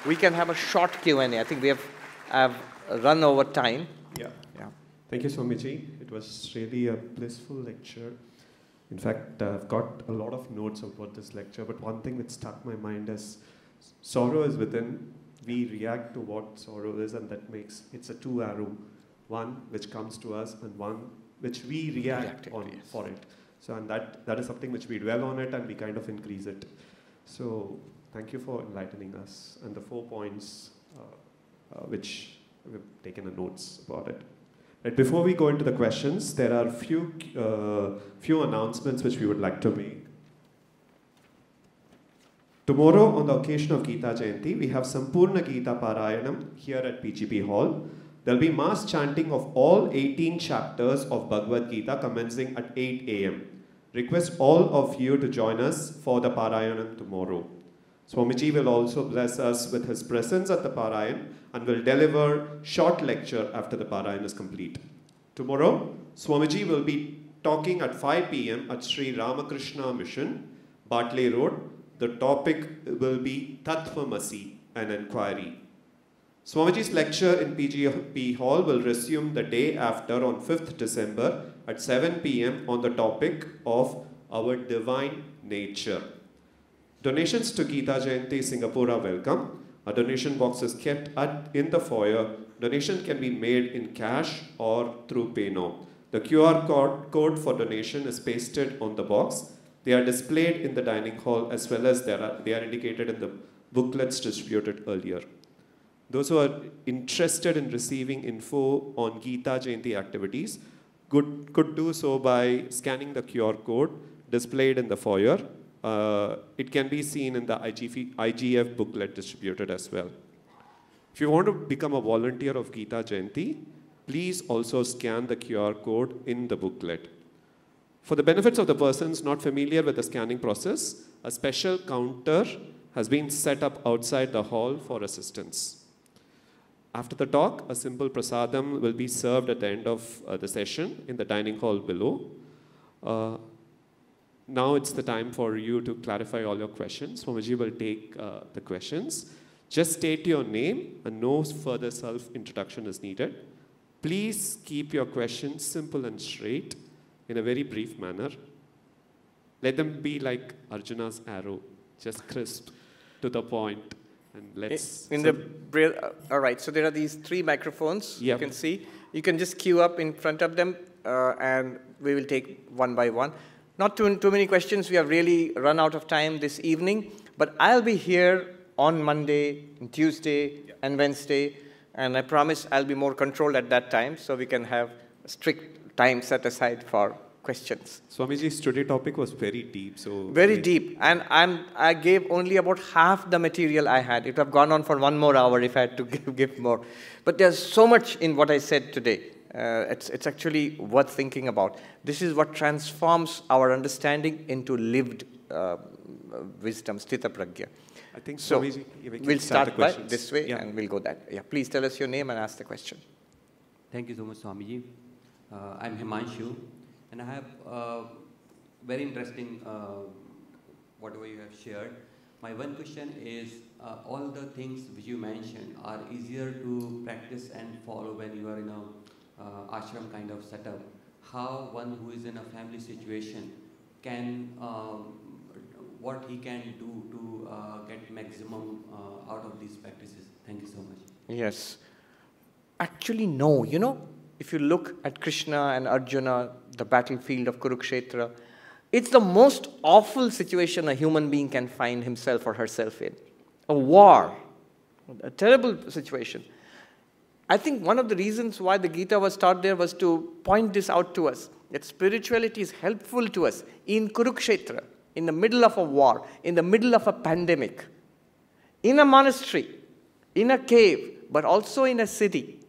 we can have a short Q&A. I think we have run over time. Yeah. Thank you, Swamiji. It was really a blissful lecture. In fact, I've got a lot of notes about this lecture, but one thing that stuck my mind is sorrow is within. We react to what sorrow is, and that makes it's a two-arrow, one which comes to us and one which we react on for it. So, and that is something which we dwell on it and we kind of increase it. So, thank you for enlightening us and the 4 points which we've taken notes about it. Right, before we go into the questions, there are few announcements which we would like to make. Tomorrow, on the occasion of Gita Jayanti, we have Sampurna Gita Parayanam here at PGP Hall. There will be mass chanting of all 18 chapters of Bhagavad Gita commencing at 8 a.m. Request all of you to join us for the Parayanam tomorrow. Swamiji will also bless us with his presence at the Parayan and will deliver short lecture after the Parayan is complete. Tomorrow, Swamiji will be talking at 5 p.m. at Sri Ramakrishna Mission, Bartley Road. The topic will be Tattvamasi, an inquiry. Swamiji's lecture in PGP Hall will resume the day after on 5th December at 7 p.m. on the topic of our divine nature. Donations to Gita Jayanti Singapore are welcome. A donation box is kept in the foyer. Donation can be made in cash or through PayNow. The QR code for donation is pasted on the box. They are displayed in the dining hall as well as they are indicated in the booklets distributed earlier. Those who are interested in receiving info on Gita Jayanti activities could do so by scanning the QR code displayed in the foyer. It can be seen in the IGF booklet distributed as well. If you want to become a volunteer of Gita Jayanti, please also scan the QR code in the booklet. For the benefits of the persons not familiar with the scanning process, a special counter has been set up outside the hall for assistance. After the talk, a simple prasadam will be served at the end of the session in the dining hall below. Now it's the time for you to clarify all your questions. Swamiji will take the questions. Just state your name and no further self-introduction is needed. Please keep your questions simple and straight in a very brief manner. Let them be like Arjuna's arrow, just crisp to the point. And let's... all right, so there are these 3 microphones you can see. You can just queue up in front of them and we will take one by one. Not too many questions. We have really run out of time this evening. But I'll be here on Monday, and Tuesday, and Wednesday. And I promise I'll be more controlled at that time so we can have strict time set aside for questions. Swamiji's today topic was very deep. Very deep. And I gave only about half the material I had. It would have gone on for 1 more hour if I had to give more. But there's so much in what I said today. It's actually worth thinking about. This is what transforms our understanding into lived wisdom, sthita pragya. I think so. We'll start by this way and we'll go that. Yeah, please tell us your name and ask the question. Thank you so much, Swamiji. I'm Himanshu, and I have very interesting whatever you have shared. My one question is, all the things which you mentioned are easier to practice and follow when you are in a ashram kind of setup. How one who is in a family situation can, what he can do to get maximum out of these practices? Thank you so much. Yes. Actually, no. You know, if you look at Krishna and Arjuna, the battlefield of Kurukshetra, it's the most awful situation a human being can find himself or herself in. A war. A terrible situation. I think one of the reasons why the Gita was taught there was to point this out to us, that spirituality is helpful to us in Kurukshetra, in the middle of a war, in the middle of a pandemic, in a monastery, in a cave, but also in a city,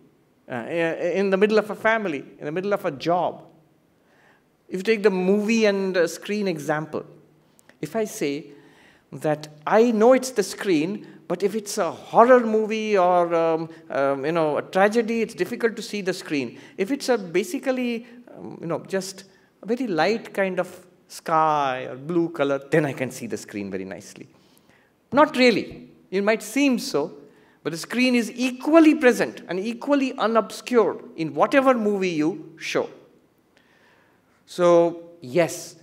in the middle of a family, in the middle of a job. If you take the movie and screen example, if I say that I know it's the screen, but if it's a horror movie or a tragedy, it's difficult to see the screen. If it's a basically just a very light kind of sky or blue color, then I can see the screen very nicely. Not really. It might seem so, But the screen is equally present and equally unobscured in whatever movie you show. So, yes,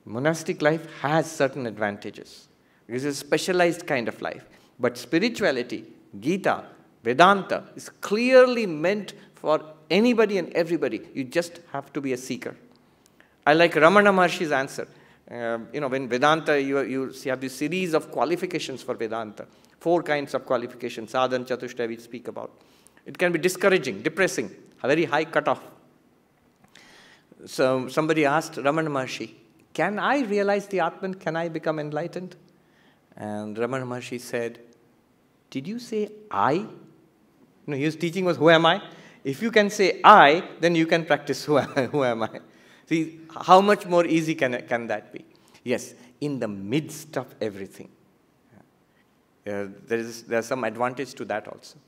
monastic life has certain advantages. It is a specialized kind of life. But spirituality, Gita, Vedanta is clearly meant for anybody and everybody. You just have to be a seeker. I like Ramana Maharshi's answer. When Vedanta, you have this series of qualifications for Vedanta. 4 kinds of qualifications, sadhana, chatushtaya we speak about. It can be discouraging, depressing, a very high cutoff. So somebody asked Ramana Maharshi, can I realize the Atman? Can I become enlightened? And Ramana Maharshi said, did you say I? No, his teaching was, who am I? If you can say I, then you can practice who am I. See, how much more easy can that be? Yes, in the midst of everything. There's some advantage to that also.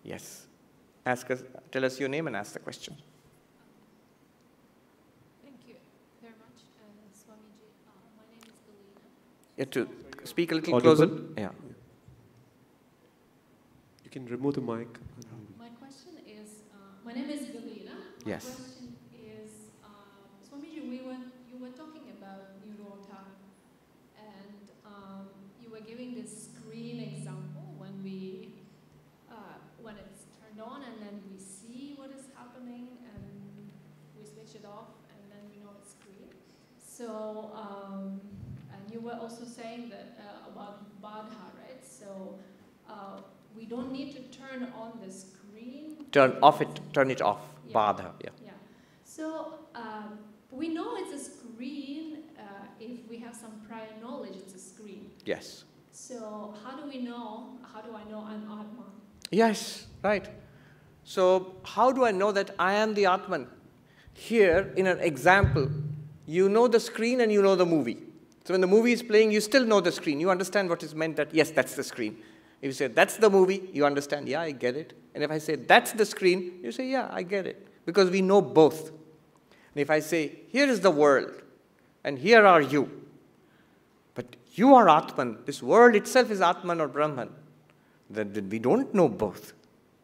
Yes. Tell us your name and ask the question. Thank you very much, Swamiji. My name is Galina. You have to speak a little Audible? closer. Yeah. You can remove the mic. My question is, my name is Galina. My Yes. question is, Swamiji, you were talking about Nirota, and you were giving this screen example when it's turned on and then we see what is happening and we switch it off and then we know it's screen. So, and you were also saying that about Badha, right? So we don't need to turn on the screen. Turn it off. Yeah. Badha, yeah. Yeah. So we know it's a screen if we have some prior knowledge it's a screen. Yes. So how do I know I'm Atman? Yes, right. So how do I know that I am the Atman? Here, in an example, you know the screen and you know the movie. So when the movie is playing, you still know the screen. You understand what is meant that, yes, that's the screen. If you say, that's the movie, you understand, yeah, I get it. And if I say, that's the screen, you say, yeah, I get it. Because we know both. And if I say, here is the world, and here are you, but you are Atman, this world itself is Atman or Brahman, then we don't know both.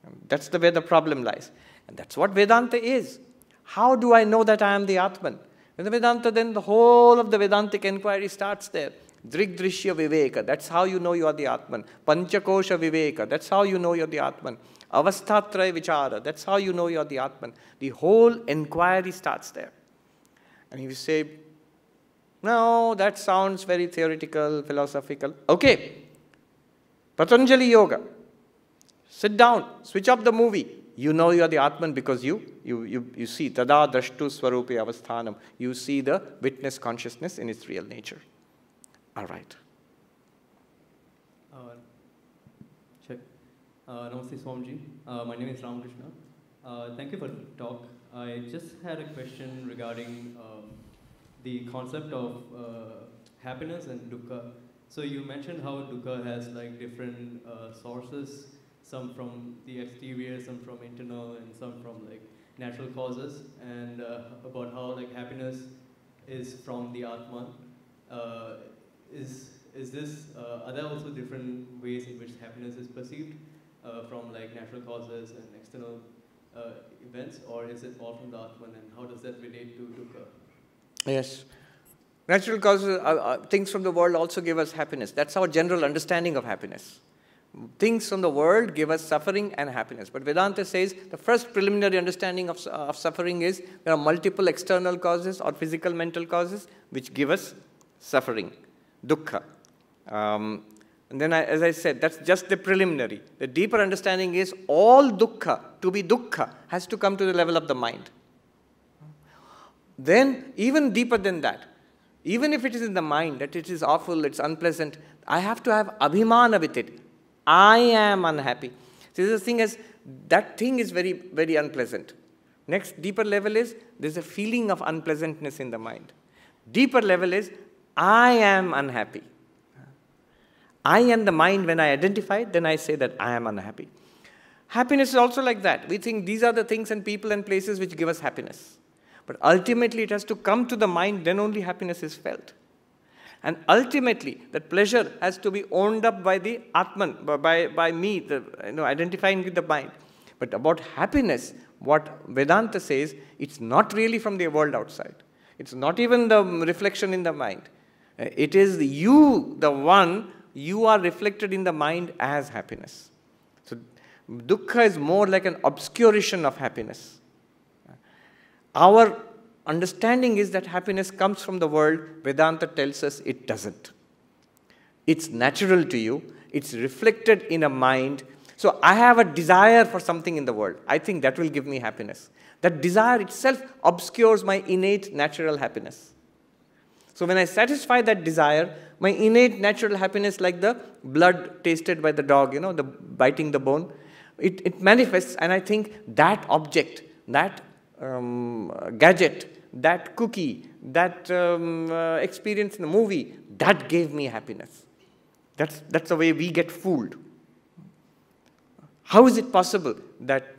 And that's where the problem lies. And that's what Vedanta is. How do I know that I am the Atman? In the Vedanta, then the whole of the Vedantic inquiry starts there. Drigdrishya Viveka, that's how you know you are the Atman. Panchakosha Viveka, that's how you know you are the Atman. Avasthatraya Vichara, that's how you know you are the Atman. The whole inquiry starts there. And if you say, no, that sounds very theoretical, philosophical. Okay, Patanjali Yoga. Sit down, switch off the movie. You know you are the Atman because you see tada drashtu swarupi avasthanam. You see the witness consciousness in its real nature. All right. Check. Namaste Swamiji. My name is Ramakrishna. Thank you for the talk. I just had a question regarding the concept of happiness and dukkha. So you mentioned how dukkha has like different sources, some from the exterior, some from internal, and some from like natural causes, and about how like happiness is from the Atman. Is this, are there also different ways in which happiness is perceived from like natural causes and external events, or is it all from the Atman, and how does that relate to dukkha? Yes. Natural causes, things from the world also give us happiness. That's our general understanding of happiness. Things from the world give us suffering and happiness. But Vedanta says the first preliminary understanding of suffering is there are multiple external causes or physical mental causes which give us suffering, dukkha. And then, as I said, that's just the preliminary. The deeper understanding is all dukkha, to be dukkha, has to come to the level of the mind. Then, even deeper than that, even if it is in the mind, that it is awful, it's unpleasant, I have to have abhimana with it. I am unhappy. So this thing is, that thing is very, very unpleasant. Next deeper level is, there's a feeling of unpleasantness in the mind. Deeper level is, I am unhappy. I am the mind. When I identify, then I say that I am unhappy. Happiness is also like that. We think these are the things and people and places which give us happiness. But ultimately it has to come to the mind, then only happiness is felt. And ultimately, that pleasure has to be owned up by the Atman, by me, identifying with the mind. But about happiness, what Vedanta says, it's not really from the world outside. It's not even the reflection in the mind. It is you, the one, you are reflected in the mind as happiness. So dukkha is more like an obscuration of happiness. Our understanding is that happiness comes from the world. Vedanta tells us it doesn't. It's natural to you. It's reflected in a mind. So I have a desire for something in the world. I think that will give me happiness. That desire itself obscures my innate natural happiness. So when I satisfy that desire, my innate natural happiness, like the blood tasted by the dog, the biting the bone, it manifests, and I think that object, that gadget, that cookie, that experience in the movie, that gave me happiness. That's the way we get fooled. How is it possible that,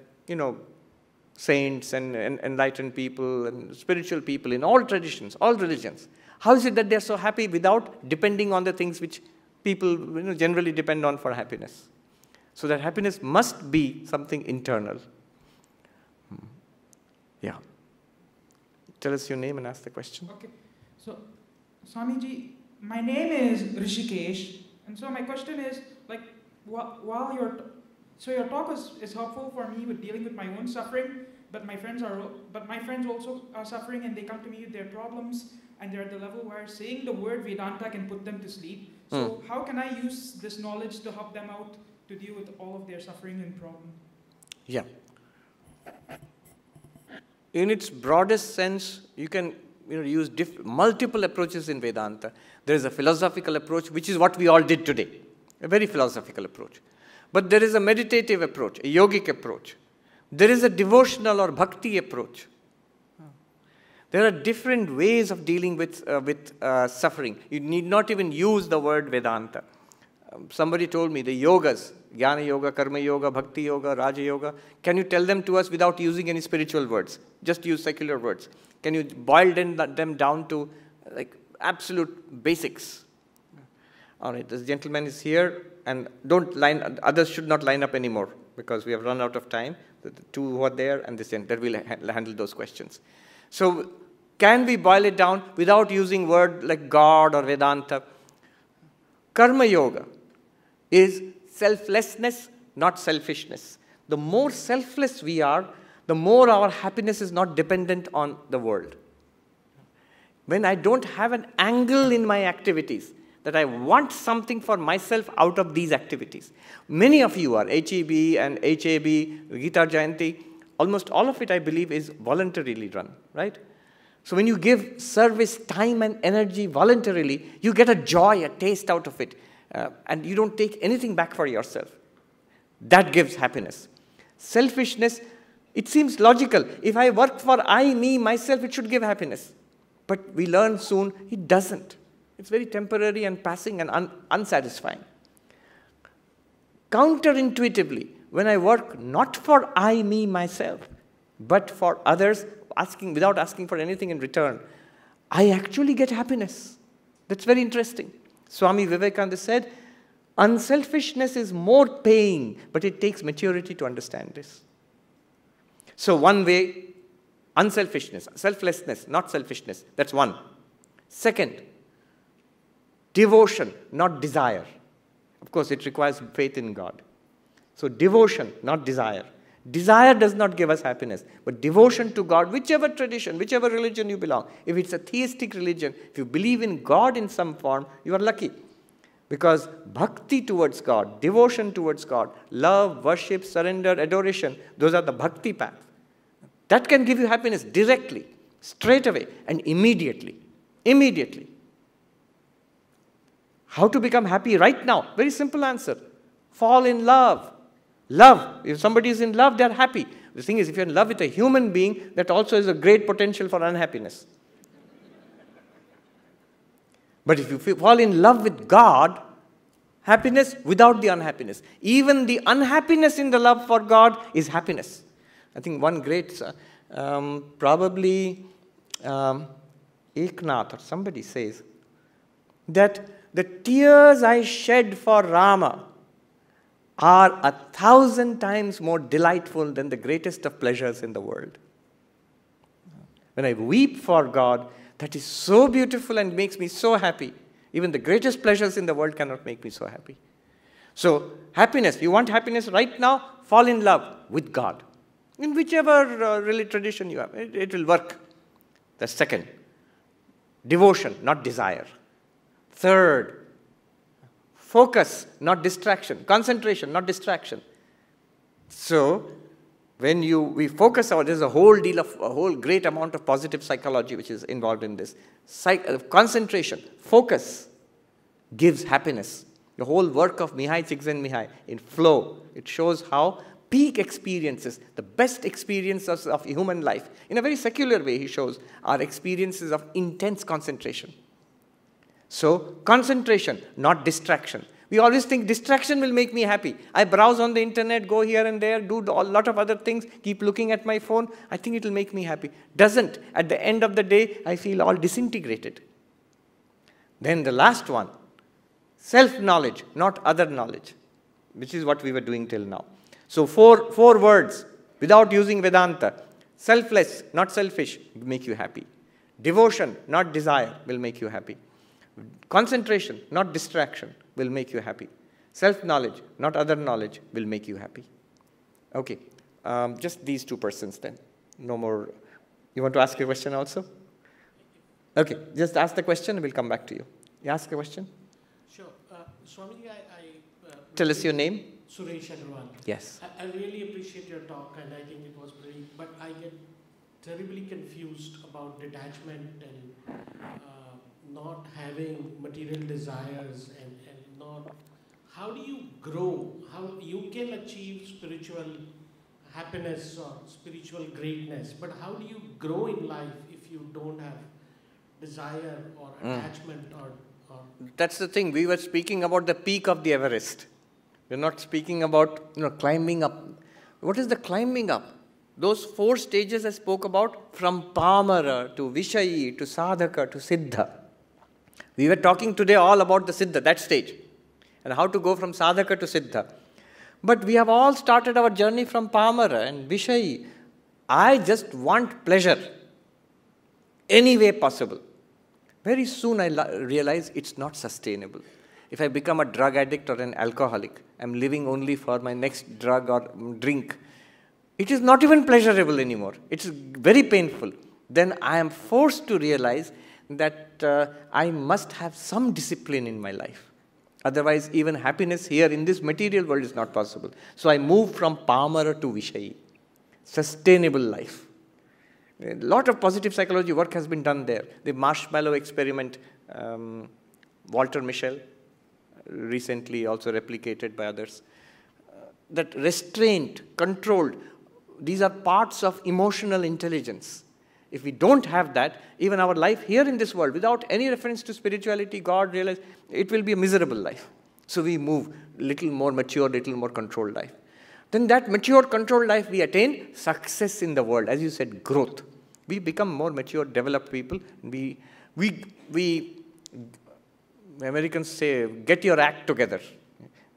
saints and enlightened people and spiritual people in all traditions, all religions, how is it that they're so happy without depending on the things which people generally depend on for happiness? So that happiness must be something internal. Yeah. Tell us your name and ask the question. Okay. So, Swamiji, my name is Rishikesh, and so my question is, while your talk is helpful for me with dealing with my own suffering, but my friends also are suffering, and they come to me with their problems, and they're at the level where saying the word Vedanta can put them to sleep. So how can I use this knowledge to help them out to deal with all of their suffering and problem? Yeah. In its broadest sense, you can use multiple approaches in Vedanta. There is a philosophical approach, which is what we all did today, a very philosophical approach. But there is a meditative approach, a yogic approach. There is a devotional or bhakti approach. There are different ways of dealing with suffering. You need not even use the word Vedanta. Somebody told me the yogas, Jnana Yoga, Karma Yoga, Bhakti Yoga, Raja Yoga, can you tell them to us without using any spiritual words? Just use secular words. Can you boil them down to absolute basics? All right, this gentleman is here, and others should not line up anymore because we have run out of time. The two who are there and this gentleman will handle those questions. So can we boil it down without using words like God or Vedanta? Karma Yoga is selflessness, not selfishness. The more selfless we are, the more our happiness is not dependent on the world. When I don't have an angle in my activities, that I want something for myself out of these activities. Many of you are HEB and HAB, Gita Jayanti, almost all of it, I believe, is voluntarily run, right? So when you give service, time and energy voluntarily, you get a joy, a taste out of it, and you don't take anything back for yourself. That gives happiness. Selfishness, it seems logical. If I work for I, me, myself, it should give happiness. But we learn soon, it doesn't. It's very temporary and passing and unsatisfying. Counterintuitively, when I work not for I, me, myself, but for others, without asking for anything in return, I actually get happiness. That's very interesting. Swami Vivekananda said, unselfishness is more paying, but it takes maturity to understand this. So one way, unselfishness, selflessness, not selfishness. That's one. Second, devotion, not desire. Of course, it requires faith in God. So devotion, not desire. Desire does not give us happiness, but devotion to God, whichever tradition, whichever religion you belong, if it's a theistic religion, if you believe in God in some form, you are lucky. Because bhakti towards God, devotion towards God, love, worship, surrender, adoration, those are the bhakti path. That can give you happiness directly, straight away, and immediately. Immediately. How to become happy right now? Very simple answer. Fall in love. Love. If somebody is in love, they are happy. The thing is, if you're in love with a human being, that also is a great potential for unhappiness. But if you fall in love with God, happiness without the unhappiness. Even the unhappiness in the love for God is happiness. I think one great, probably Eknath or somebody says, that the tears I shed for Rama are 1,000 times more delightful than the greatest of pleasures in the world. When I weep for God, that is so beautiful and makes me so happy. Even the greatest pleasures in the world cannot make me so happy. So, happiness, you want happiness right now? Fall in love with God. In whichever really tradition you have, it will work. The second, devotion, not desire. Third, focus, not distraction. Concentration, not distraction. So, when we focus there's a whole great amount of positive psychology which is involved in this. Concentration, focus gives happiness. The whole work of Mihai Csikszentmihalyi in flow, it shows how peak experiences, the best experiences of human life, in a very secular way he shows, are experiences of intense concentration. So, concentration, not distraction. We always think distraction will make me happy. I browse on the internet, go here and there, do a lot of other things, keep looking at my phone. I think it will make me happy. Doesn't. At the end of the day, I feel all disintegrated. Then the last one, self-knowledge, not other knowledge, which is what we were doing till now. So four words, without using Vedanta. Selfless, not selfish, will make you happy. Devotion, not desire, will make you happy. Concentration, not distraction, will make you happy. Self-knowledge, not other knowledge, will make you happy. Okay, just these two persons then. No more. You want to ask a question also? Okay, just ask the question and we'll come back to you. You ask a question? Sure. Swamiji, Tell us your name. Suresh Agarwal. Yes. I really appreciate your talk and I think it was brilliant, but I get terribly confused about detachment and not having material desires and not, how do you grow? How you can achieve spiritual happiness or spiritual greatness, but how do you grow in life if you don't have desire or attachment or That's the thing. We were speaking about the peak of the Everest. We're not speaking about climbing up. What is the climbing up? Those 4 stages I spoke about, from Pamara to Vishayi to Sadhaka to Siddha. We were talking today all about the Siddha, that stage, and how to go from Sadhaka to Siddha. But we have all started our journey from Pamara and Vishayi. I just want pleasure, any way possible. Very soon I realize it's not sustainable. If I become a drug addict or an alcoholic, I'm living only for my next drug or drink. It is not even pleasurable anymore. It's very painful. Then I am forced to realize that I must have some discipline in my life. Otherwise, even happiness here in this material world is not possible. So I move from Pamara to Vishayi. Sustainable life. A lot of positive psychology work has been done there. The marshmallow experiment, Walter Mischel, recently also replicated by others. That restraint, controlled, these are parts of emotional intelligence. If we don't have that, even our life here in this world, without any reference to spirituality, God, realize, it will be a miserable life. So we move little more mature, little more controlled life. Then that mature, controlled life, we attain success in the world. As you said, growth. We become more mature, developed people. We Americans say, get your act together.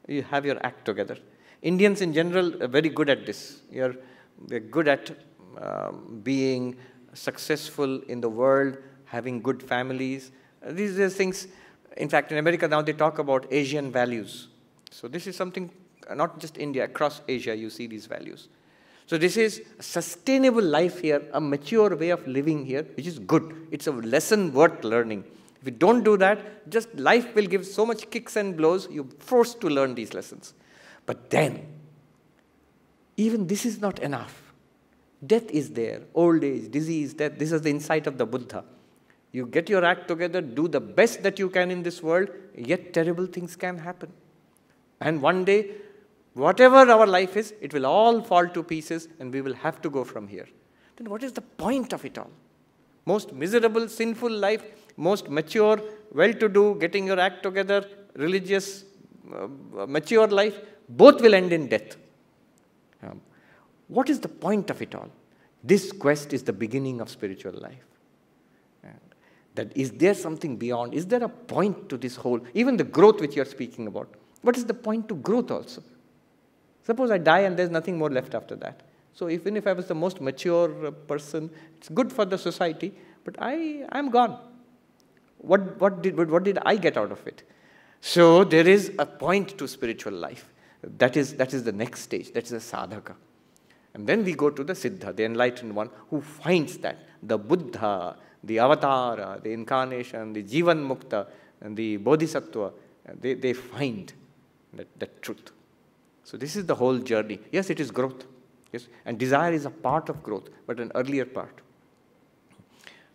You have your act together. Indians in general are very good at this. We're good at being successful in the world, having good families. These are things, in fact, in America now they talk about Asian values. So this is something, not just India, across Asia you see these values. So this is a sustainable life here, a mature way of living here, which is good. It's a lesson worth learning. If you don't do that, just life will give so much kicks and blows, you're forced to learn these lessons. But then, even this is not enough. Death is there, old age, disease, death. This is the insight of the Buddha. You get your act together, do the best that you can in this world, yet terrible things can happen. And one day, whatever our life is, it will all fall to pieces and we will have to go from here. Then what is the point of it all? Most miserable, sinful life, most mature, well-to-do, getting your act together, religious, mature life, both will end in death. What is the point of it all? This quest is the beginning of spiritual life. That is there something beyond? Is there a point to this whole, even the growth which you are speaking about? What is the point to growth also? Suppose I die and there's nothing more left after that. So even if I was the most mature person, it's good for the society, but I'm gone. What did I get out of it? So there is a point to spiritual life. That is the next stage. That is a sadhaka. And then we go to the siddha, the enlightened one, who finds that. The Buddha, the avatara, the incarnation, the jivan mukta, and the bodhisattva, they find that truth. So this is the whole journey. Yes, it is growth. Yes, and desire is a part of growth, but an earlier part.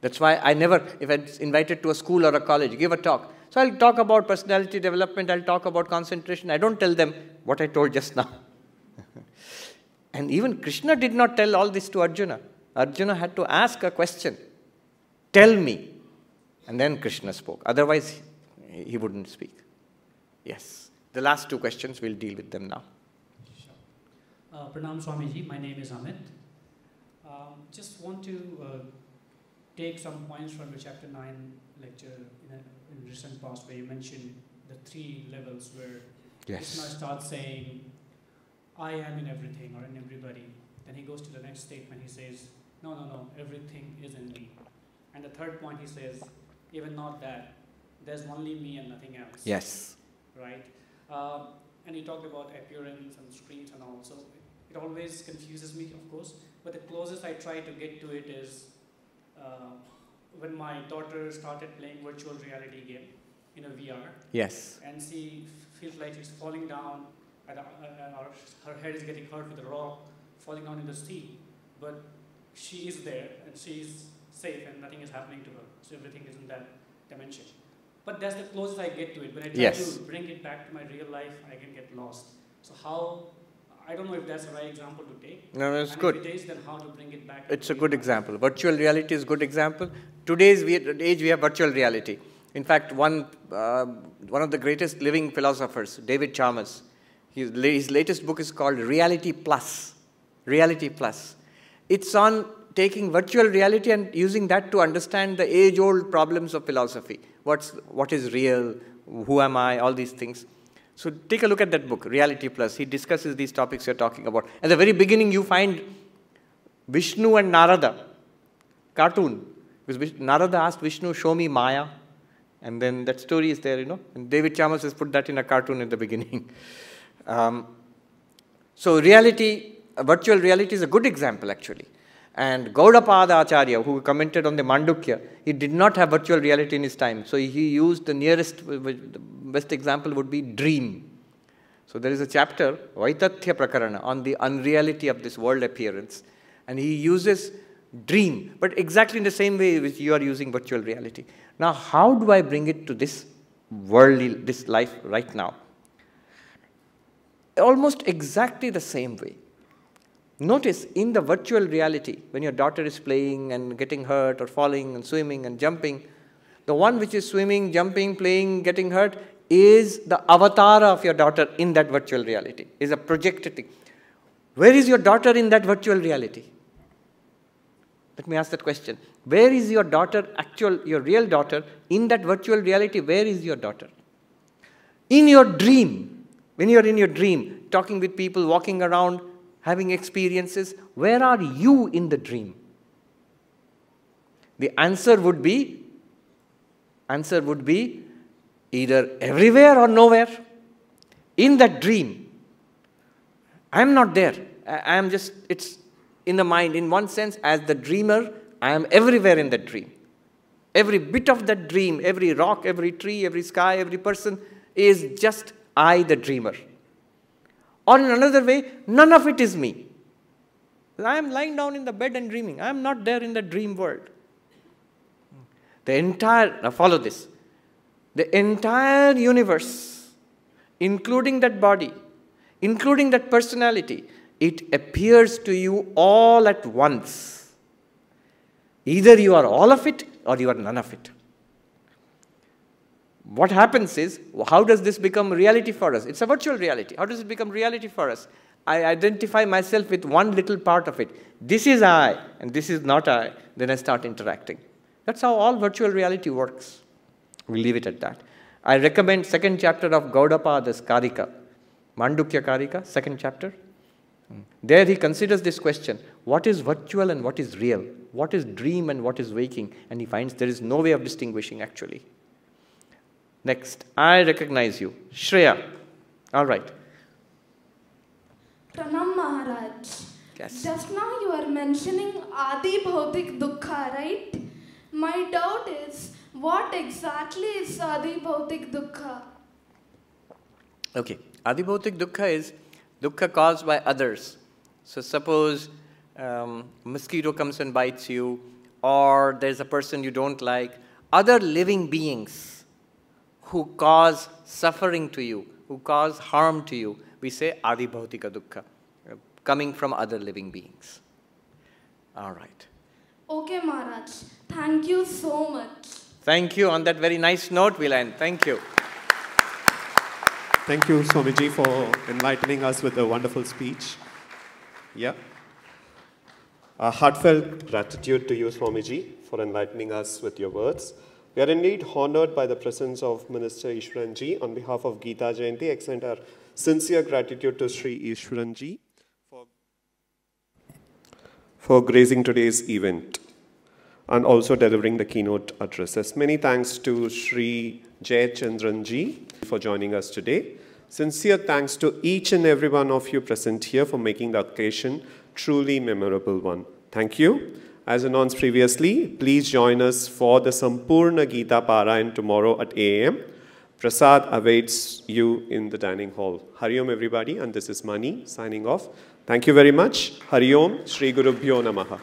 That's why I never, if I'm invited to a school or a college, give a talk. So I'll talk about personality development, I'll talk about concentration. I don't tell them what I told just now. And even Krishna did not tell all this to Arjuna. Arjuna had to ask a question. Tell me. And then Krishna spoke. Otherwise, he wouldn't speak. Yes. The last two questions, we'll deal with them now. Pranam Swamiji, my name is Amit. Just want to take some points from the chapter 9 lecture in recent past, where you mentioned the 3 levels where Krishna starts saying, I am in everything or in everybody. Then he goes to the next statement, he says, no, everything is in me. And the third point he says, even not that, there's only me and nothing else. Yes. Right? And he talked about appearance and screens and all. So it always confuses me, of course. But the closest I try to get to it is when my daughter started playing virtual reality game in a VR. Yes. And she feels like she's falling down, and her head is getting hurt with a rock, falling down in the sea. But she is there, and she's safe, and nothing is happening to her. So everything is in that dimension. But that's the closest I get to it. When I try to bring it back to my real life, I can get lost. So how, I don't know if that's the right example to take. No, it's and good. If it is, then how to bring it back. It's a good example. Virtual reality is a good example. Today's age, we have virtual reality. In fact, one of the greatest living philosophers, David Chalmers, his latest book is called Reality Plus. Reality Plus. It's on taking virtual reality and using that to understand the age-old problems of philosophy. What is real? Who am I? All these things. So take a look at that book, Reality Plus. He discusses these topics you're talking about. At the very beginning, you find Vishnu and Narada, cartoon. Because Narada asked Vishnu, show me Maya. And then that story is there, And David Chalmers has put that in a cartoon at the beginning. So reality, virtual reality is a good example, actually. And Gaudapada Acharya, who commented on the Mandukya, he did not have virtual reality in his time. So he used the best example would be dream. So there is a chapter, Vaitathya Prakarana, on the unreality of this world appearance. And he uses dream, but exactly in the same way which you are using virtual reality. Now, how do I bring it to this worldly, this life right now? Almost exactly the same way. Notice in the virtual reality, when your daughter is playing and getting hurt or falling and swimming and jumping, the one which is swimming, jumping, playing, getting hurt is the avatar of your daughter in that virtual reality, is a projected thing. Where is your daughter in that virtual reality? Let me ask that question. Where is your daughter, your real daughter, in that virtual reality? Where is your daughter? In your dream, when you're in your dream, talking with people, walking around, having experiences, where are you in the dream? The answer would be either everywhere or nowhere. In that dream, I'm not there. I am just, it's in the mind. In one sense, as the dreamer, I am everywhere in that dream. Every bit of that dream, every rock, every tree, every sky, every person is just I, the dreamer. Or in another way, none of it is me. I am lying down in the bed and dreaming. I am not there in the dream world. Now follow this. The entire universe, including that body, including that personality, it appears to you all at once. Either you are all of it or you are none of it. What happens is, how does this become reality for us? It's a virtual reality. How does it become reality for us? I identify myself with one little part of it. This is I, and this is not I. Then I start interacting. That's how all virtual reality works. We'll leave it at that. I recommend second chapter of Gaudapada's Karika, Mandukya Karika, second chapter. There he considers this question, what is virtual and what is real? What is dream and what is waking? And he finds there is no way of distinguishing actually. Next, I recognize you. Shreya. All right. Pranam Maharaj. Yes. Just now you were mentioning Adi Bhautik Dukkha, right? My doubt is, what exactly is Adi Bhautik Dukkha? Okay. Adi Bhautik Dukkha is dukkha caused by others. So suppose mosquito comes and bites you, or there's a person you don't like. Other living beings who cause suffering to you, who cause harm to you, we say Adi Bhautika Dukkha, coming from other living beings. All right. Okay, Maharaj. Thank you so much. Thank you. On that very nice note, we'll end. Thank you. Thank you, Swamiji, for enlightening us with a wonderful speech. Yeah. A heartfelt gratitude to you, Swamiji, for enlightening us with your words. We are indeed honored by the presence of Minister Ishwaranji. On behalf of Gita Jayanti, extend our sincere gratitude to Sri Ishwaranji for gracing today's event and also delivering the keynote addresses. Many thanks to Sri Jayachandranji for joining us today. Sincere thanks to each and every one of you present here for making the occasion truly memorable one. Thank you. As announced previously, please join us for the Sampurna Gita Parayan tomorrow at 8 a.m. Prasad awaits you in the dining hall. Hari Om everybody, and this is Mani signing off. Thank you very much. Hari Om, Shri Gurubhyo Namaha.